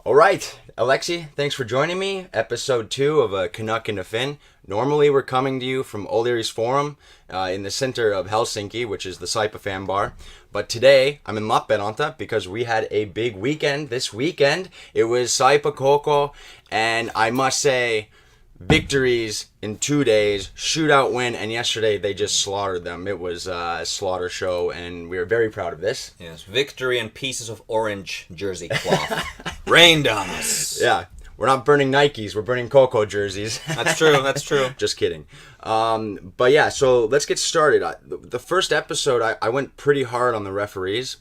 All right, Aleksi, thanks for joining me. Episode 2 of Canuck and A Finn. Normally, we're coming to you from O'Leary's Forum in the center of Helsinki, which is the Saipa fan bar. But today, I'm in Lappeenranta because we had a big weekend this weekend. It was Saipa Koko, and I must say, victories in 2 days, shootout win, and yesterday they just slaughtered them. It was a slaughter show, and we are very proud of this. Yes, victory and pieces of orange jersey cloth rained on us. Yeah, we're not burning Nikes, we're burning Coco jerseys. That's true. Just kidding. But yeah, so let's get started. The first episode, I went pretty hard on the referees.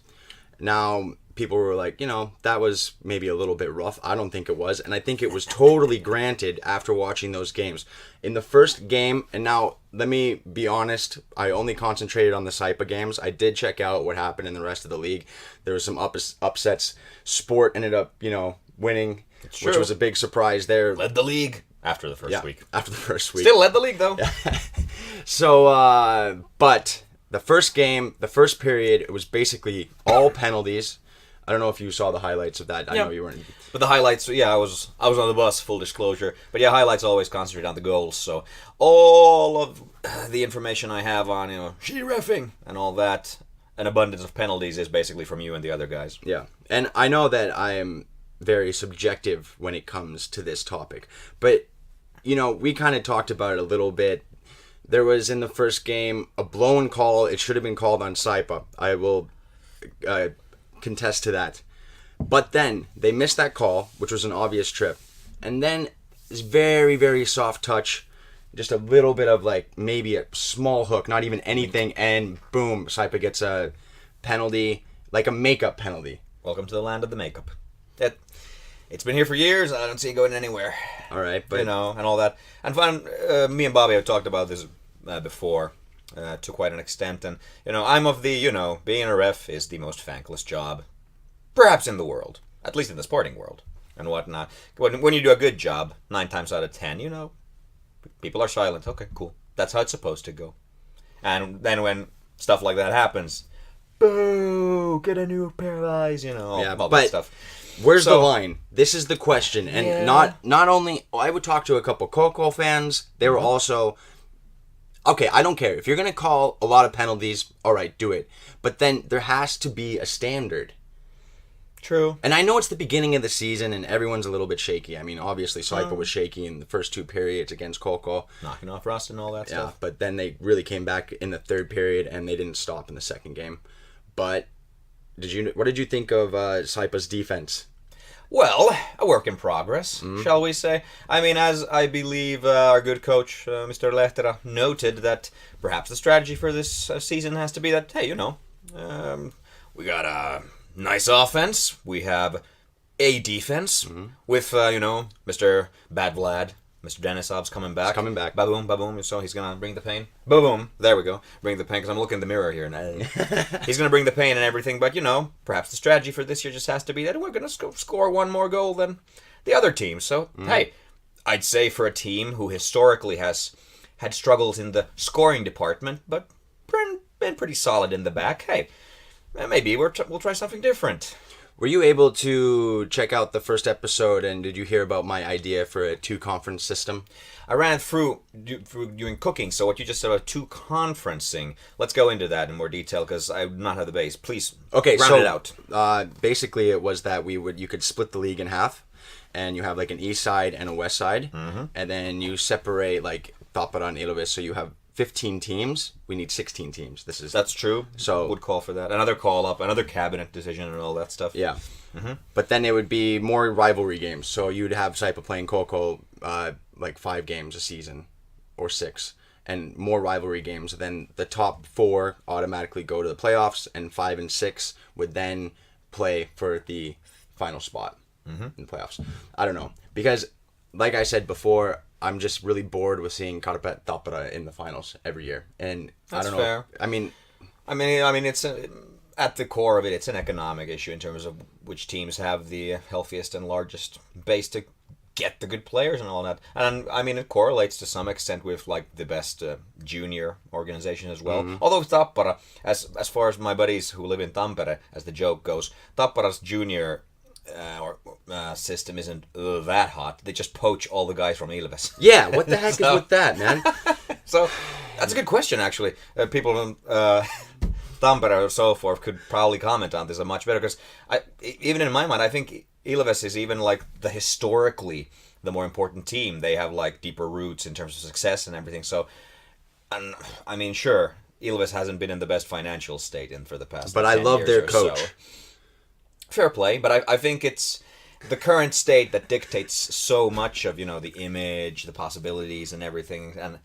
Now, people were like, that was maybe a little bit rough. I don't think it was. And I think it was totally granted after watching those games. In the first game, and now, let me be honest, I only concentrated on the Saipa games. I did check out what happened in the rest of the league. There was some upsets. Sport ended up, winning, which was a big surprise there. Led the league after the first week. After the first week. Still led the league, though. So, but the first game, the first period, it was basically all penalties. I don't know if you saw the highlights of that. I know you weren't. But the highlights, I was on the bus, full disclosure. But yeah, highlights always concentrate on the goals. So all of the information I have on, she-reffing and all that, an abundance of penalties is basically from you and the other guys. Yeah. And I know that I am very subjective when it comes to this topic. But, we kind of talked about it a little bit. There was, in the first game, a blown call. It should have been called on Saipa. I will contest to that. But then they missed that call, which was an obvious trip. And then this very, very soft touch, just a little bit of maybe a small hook, not even anything, and boom, Saipa gets a penalty, like a makeup penalty. Welcome to the land of the makeup. It's been here for years, and I don't see it going anywhere. All right, but and all that. And fun, me and Bobby have talked about this before. To quite an extent, and I'm of the being a ref is the most thankless job perhaps in the world, at least in the sporting world and whatnot. When you do a good job 9 times out of 10, people are silent. Okay, cool, that's how it's supposed to go. And then when stuff like that happens, boo, get a new pair of eyes, all that stuff. Where's the line? This is the question. And not only I would talk to a couple Coco fans, they were also, okay, I don't care. If you're going to call a lot of penalties, all right, do it. But then there has to be a standard. True. And I know it's the beginning of the season and everyone's a little bit shaky. I mean, obviously, Saipa was shaky in the first 2 periods against Coco. Knocking off rust and all that stuff. Yeah, but then they really came back in the 3rd period and they didn't stop in the 2nd game. But what did you think of Saipa's defense? Well, a work in progress, shall we say. I mean, as I believe our good coach, Mr. Lehtera, noted that perhaps the strategy for this season has to be that, hey, we got a nice offense. We have a defense with, Mr. Bad Vlad. Mr. Denisov's coming back. He's coming back. Ba-boom, ba-boom. So he's going to bring the pain. Ba-boom. There we go. Bring the pain, because I'm looking in the mirror here. And he's going to bring the pain and everything. But, perhaps the strategy for this year just has to be that we're going to score 1 more goal than the other team. So, hey, I'd say for a team who historically has had struggles in the scoring department, but been pretty solid in the back, hey, maybe we'll try something different. Were you able to check out the first episode, and did you hear about my idea for a 2-conference system? I ran through doing cooking, so what you just said about 2-conferencing, let's go into that in more detail, because I do not have the base. Please, round it out. Basically, it was that you could split the league in half, and you have an east side and a west side, and then you separate Tappara and Ilves, so you have 15 teams. We need 16 teams. That's true. So would call for that. Another call up, another cabinet decision, and all that stuff. Yeah. But then it would be more rivalry games. So you'd have Saipa playing Coco 5 games a season, or 6, and more rivalry games. Then the top 4 automatically go to the playoffs, and 5 and 6 would then play for the final spot in the playoffs. I don't know, because like I said before, I'm just really bored with seeing Karpat Tappara in the finals every year, and that's I don't know. Fair. I mean, it's at the core of it. It's an economic issue in terms of which teams have the healthiest and largest base to get the good players and all that. And it correlates to some extent with the best junior organization as well. Although Tappara, as far as my buddies who live in Tampere, as the joke goes, Tappara's junior system isn't that hot. They just poach all the guys from Ilves. Yeah, what the heck is with that, man? So that's a good question, actually. People from Tampere or so forth could probably comment on this a much better, because even in my mind, I think Ilves is even like historically the more important team. They have like deeper roots in terms of success and everything. So, and I mean, sure, Ilves hasn't been in the best financial state for the past. But I love their coach. So. Fair play, but I think it's the current state that dictates so much of the image, the possibilities, and everything. And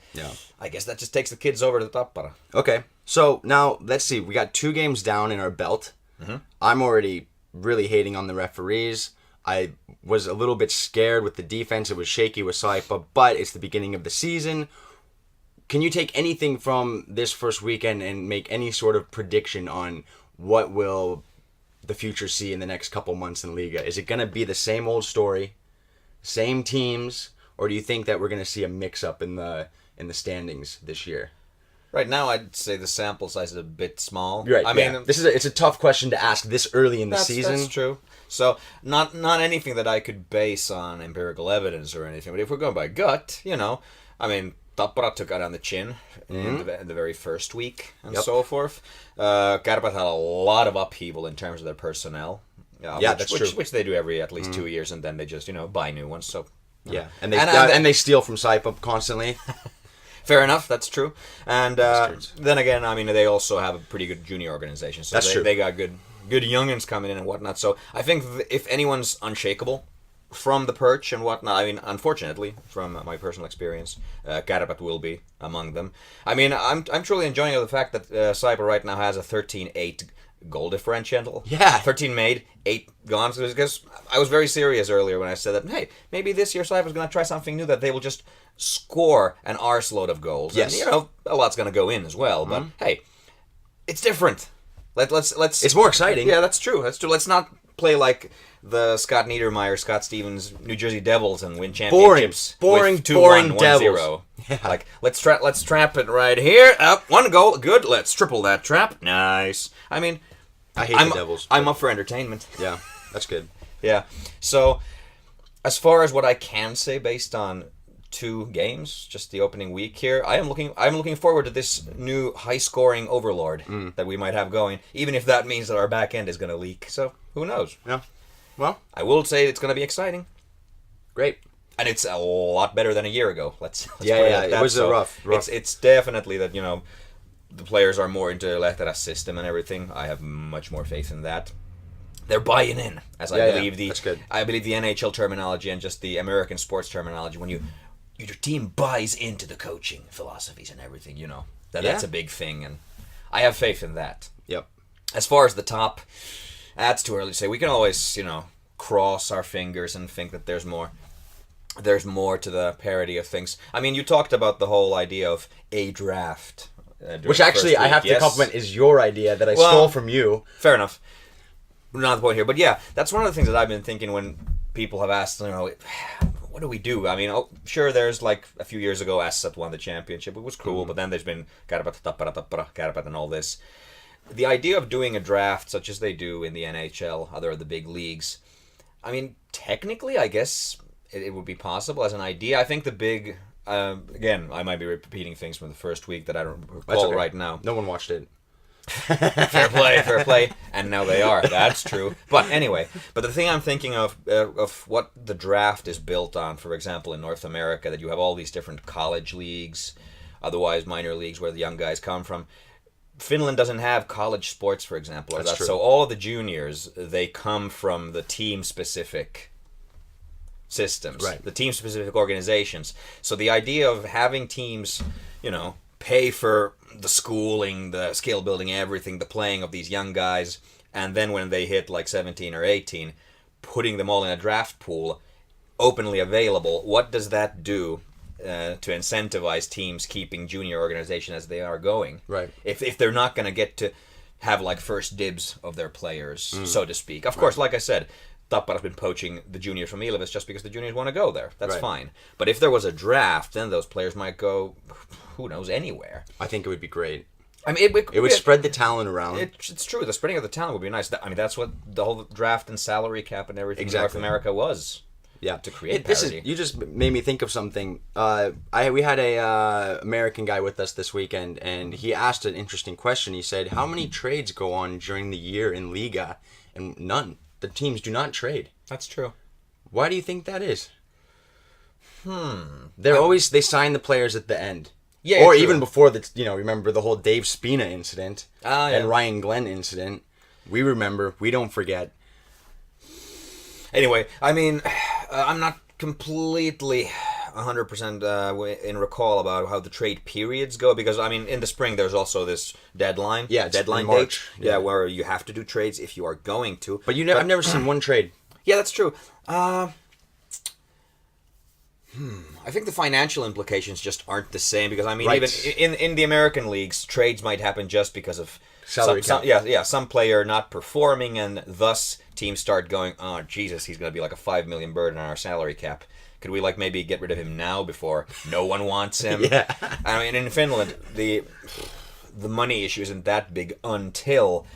I guess that just takes the kids over to the Tappara. Okay, so now let's see. We got 2 games down in our belt. Mm-hmm. I'm already really hating on the referees. I was a little bit scared with the defense. It was shaky with Saipa, but it's the beginning of the season. Can you take anything from this first weekend and make any sort of prediction on what will the future see in the next couple months in Liga? Is it going to be the same old story, same teams, or do you think that we're going to see a mix-up in the standings this year? Right now, I'd say the sample size is a bit small. Right. I mean, it's a tough question to ask this early in the season. That's true. So not anything that I could base on empirical evidence or anything. But if we're going by gut, I mean, Tappara took out on the chin in the very first week and so forth. Kärpät had a lot of upheaval in terms of their personnel. That's true. Which they do every at least 2 years, and then they just buy new ones. So and they steal from Saipa constantly. Fair enough, that's true. And then again, I mean, they also have a pretty good junior organization. So that's true. They got good youngins coming in and whatnot. So I think if anyone's unshakable from the perch and whatnot, I mean, unfortunately, from my personal experience, Kärpät will be among them. I mean, I'm truly enjoying the fact that Saipa right now has a 13-8 goal differential. Yeah. 13 made, 8 gone. Because I was very serious earlier when I said that, hey, maybe this year Saipa's going to try something new, that they will just score an arseload of goals. Yes. And, a lot's going to go in as well. But, hey, it's different. Let's. It's more exciting. Yeah, that's true. Let's not play like the Scott Niedermayer, Scott Stevens, New Jersey Devils and win championships. Boring Devils. Yeah. Like let's trap it right here. Up 1 goal, good. Let's triple that trap. Nice. I mean, I hate the Devils. I'm up for entertainment. Yeah, that's good. Yeah. So, as far as what I can say based on 2 games, just the opening week here, I'm looking forward to this new high-scoring overlord that we might have going, even if that means that our back end is going to leak. So, who knows? Yeah. Well, I will say it's going to be exciting. Great. And it's a lot better than a year ago. Let's put it like that. It was a rough. It's definitely that, the players are more into Lehtera's system and everything. I have much more faith in that. They're buying in, as I believe that's good. I believe the NHL terminology and just the American sports terminology, when your team buys into the coaching philosophies and everything, that's a big thing, and I have faith in that. Yep. As far as the top, that's too early to say. We can always, cross our fingers and think that there's more to the parity of things. I mean, you talked about the whole idea of a draft. Which actually, I have to compliment, is your idea that I stole from you. Fair enough. Not the point here. But yeah, that's one of the things that I've been thinking when people have asked, what do we do? I mean, sure, there's like a few years ago, Ässät won the championship. It was cool, but then there's been Kärpät, Tappara, Kärpät, and all this. The idea of doing a draft, such as they do in the NHL, other of the big leagues, I mean, technically, I guess it would be possible as an idea. I think the big... again, I might be repeating things from the first week that I don't recall right now. No one watched it. Fair play. And now they are. That's true. But anyway, the thing I'm thinking of what the draft is built on, for example, in North America, that you have all these different college leagues, otherwise minor leagues where the young guys come from. Finland doesn't have college sports, for example. That's true. So all of the juniors, they come from the team-specific systems, right? The team-specific organizations. So the idea of having teams, pay for the schooling, the skill building, everything, the playing of these young guys, and then when they hit like 17 or 18, putting them all in a draft pool, openly available, what does that do to incentivize teams keeping junior organization as they are going? Right. If they're not going to get to have like first dibs of their players, so to speak. Of course, like I said, Tappara's been poaching the juniors from Ilves just because the juniors want to go there. That's fine. But if there was a draft, then those players might go, who knows, anywhere. I think it would be great. I mean, It would spread the talent around. It's true. The spreading of the talent would be nice. I mean, that's what the whole draft and salary cap and everything in North America was. Yeah, to create parity. You just made me think of something. We had a American guy with us this weekend, and he asked an interesting question. He said, "How many trades go on during the year in Liga?" And none. The teams do not trade. That's true. Why do you think that is? They sign the players at the end. Yeah, or true. even before the, remember the whole Dave Spina incident and Ryan Glenn incident. We remember. We don't forget. Anyway, I mean, I'm not completely 100% in recall about how the trade periods go, because, I mean, in the spring there's also this deadline. Yeah, deadline in March. date. Yeah, where you have to do trades if you are going to. But I've never seen one trade. Yeah, that's true. I think the financial implications just aren't the same, because, I mean, even in the American leagues, trades might happen just because of salary cap. Some player not performing, and thus teams start going, oh, Jesus, he's going to be like a $5 million burden on our salary cap. Could we maybe get rid of him now before no one wants him? Yeah. I mean, in Finland, the money issue isn't that big until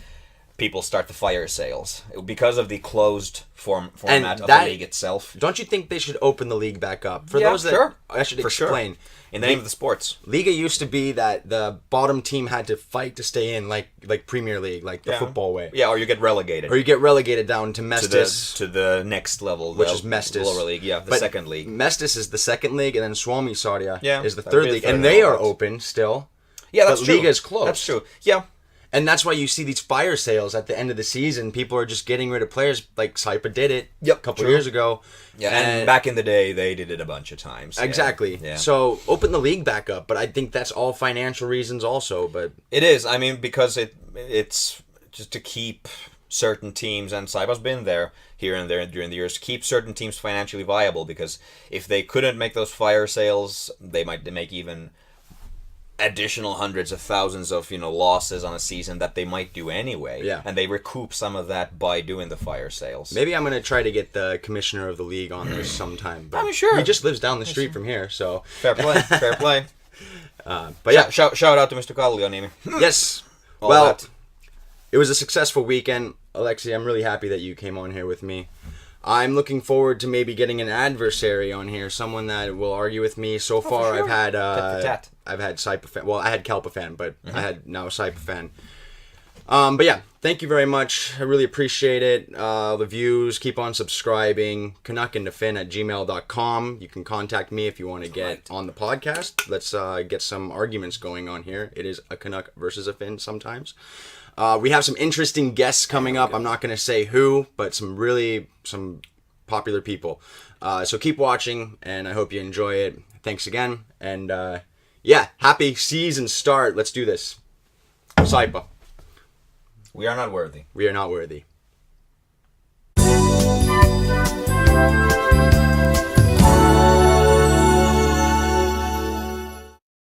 people start the fire sales, because of the closed format of the league itself. Don't you think they should open the league back up? For those that I should explain. Sure. In the name of the sports. Liga used to be that the bottom team had to fight to stay in, like Premier League, like the football way. Yeah, or you get relegated. Or you get relegated down to Mestis. To the next level. Which is Mestis. Lower league, the second league. Mestis is the second league, and then Suomi Sarja is the that'd third be league. the third And they league. are open still. Yeah, that's true. Liga is closed. That's true. Yeah. And that's why you see these fire sales at the end of the season. People are just getting rid of players. Like Saipa did it a couple years ago. Yeah, and back in the day, they did it a bunch of times. Exactly. Yeah. So open the league back up. But I think that's all financial reasons also. But it is. I mean, because it's just to keep certain teams, and Saipa's been there here and there during the years, to keep certain teams financially viable. Because if they couldn't make those fire sales, they might make even additional hundreds of thousands of losses on a season that they might do anyway, and they recoup some of that by doing the fire sales. Maybe I'm going to try to get the commissioner of the league on this sometime. But I mean, sure. He just lives down the street from here, so fair play. But yeah, shout out to Mr. Kallionimi. Yes. It was a successful weekend, Aleksi. I'm really happy that you came on here with me. I'm looking forward to maybe getting an adversary on here, someone that will argue with me. So far, sure. I've had Saipa Fan. Well, I had Kelpa Fan, but I had now Saipa Fan. But yeah, thank you very much. I really appreciate it. The views. Keep on subscribing. Canuck and A Finn at gmail.com. You can contact me if you want to get on the podcast. Let's get some arguments going on here. It is a Canuck versus a Finn sometimes. We have some interesting guests coming up. I'm not going to say who, but some popular people. So keep watching, and I hope you enjoy it. Thanks again. And happy season start. Let's do this. Saipa. We are not worthy. We are not worthy.